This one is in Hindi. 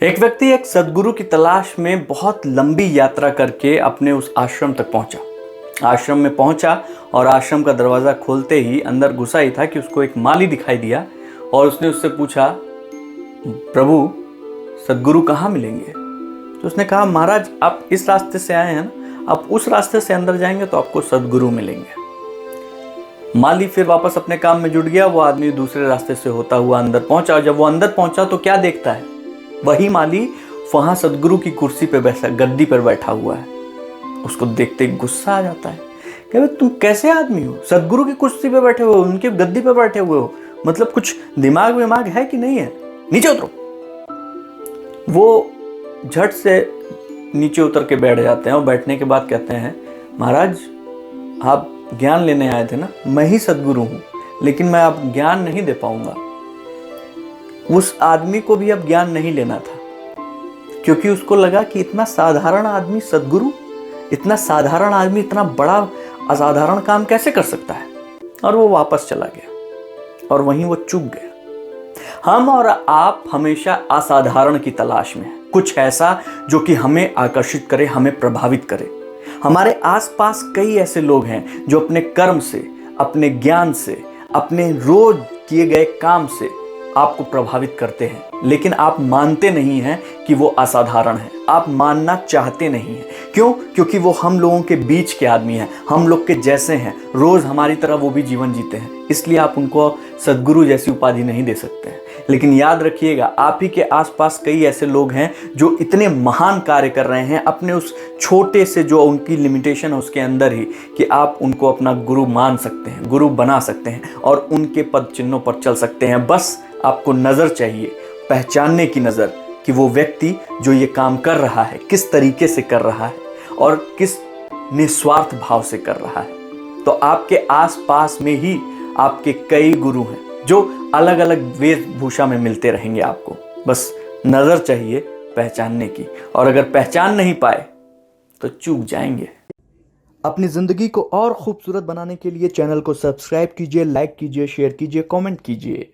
एक व्यक्ति एक सद्गुरु की तलाश में बहुत लंबी यात्रा करके अपने उस आश्रम तक पहुंचा। आश्रम में पहुंचा और आश्रम का दरवाज़ा खोलते ही अंदर घुसा ही था कि उसको एक माली दिखाई दिया और उसने उससे पूछा, प्रभु सद्गुरु कहाँ मिलेंगे? तो उसने कहा, महाराज आप इस रास्ते से आए हैं ना, आप उस रास्ते से अंदर जाएंगे तो आपको सद्गुरु मिलेंगे। माली फिर वापस अपने काम में जुट गया। वो आदमी दूसरे रास्ते से होता हुआ अंदर पहुंचा और जब वो अंदर पहुंचा तो क्या देखता है, वही माली वहां सद्गुरु की कुर्सी पे बैठा, गद्दी पर बैठा हुआ है। उसको देखते ही गुस्सा आ जाता है कि तुम कैसे आदमी हो, सद्गुरु की कुर्सी पे बैठे हो, उनकी गद्दी पे बैठे हुए हो, मतलब कुछ दिमाग विमाग है कि नहीं है, नीचे उतरो। वो झट से नीचे उतर के बैठ जाते हैं और बैठने के बाद कहते हैं, महाराज आप ज्ञान लेने आए थे ना, मैं ही सद्गुरु हूं, लेकिन मैं अब ज्ञान नहीं दे पाऊंगा। उस आदमी को भी अब ज्ञान नहीं लेना था, क्योंकि उसको लगा कि इतना साधारण आदमी सद्गुरु, इतना साधारण आदमी इतना बड़ा असाधारण काम कैसे कर सकता है। और वो वापस चला गया और वहीं वो चूक गया। हम और आप हमेशा असाधारण की तलाश में हैं, कुछ ऐसा जो कि हमें आकर्षित करे, हमें प्रभावित करे। हमारे आसपास कई ऐसे लोग हैं जो अपने कर्म से, अपने ज्ञान से, अपने रोज किए गए काम से आपको प्रभावित करते हैं, लेकिन आप मानते नहीं हैं कि वो असाधारण है। आप मानना चाहते नहीं हैं। क्यों? क्योंकि वो हम लोगों के बीच के आदमी हैं, हम लोग के जैसे हैं, रोज हमारी तरह वो भी जीवन जीते हैं, इसलिए आप उनको सद्गुरु जैसी उपाधि नहीं दे सकते हैं। लेकिन याद रखिएगा, आप ही के आसपास कई ऐसे लोग हैं जो इतने महान कार्य कर रहे हैं अपने उस छोटे से, जो उनकी लिमिटेशन है उसके अंदर ही, कि आप उनको अपना गुरु मान सकते हैं, गुरु बना सकते हैं और उनके पद चिन्हों पर चल सकते हैं। बस आपको नज़र चाहिए, पहचानने की नज़र, कि वो व्यक्ति जो ये काम कर रहा है किस तरीके से कर रहा है और किस निस्वार्थ भाव से कर रहा है। तो आपके आसपास में ही आपके कई गुरु हैं जो अलग अलग वेशभूषा में मिलते रहेंगे आपको। बस नज़र चाहिए पहचानने की, और अगर पहचान नहीं पाए तो चूक जाएंगे। अपनी ज़िंदगी को और खूबसूरत बनाने के लिए चैनल को सब्सक्राइब कीजिए, लाइक कीजिए, शेयर कीजिए, कमेंट कीजिए।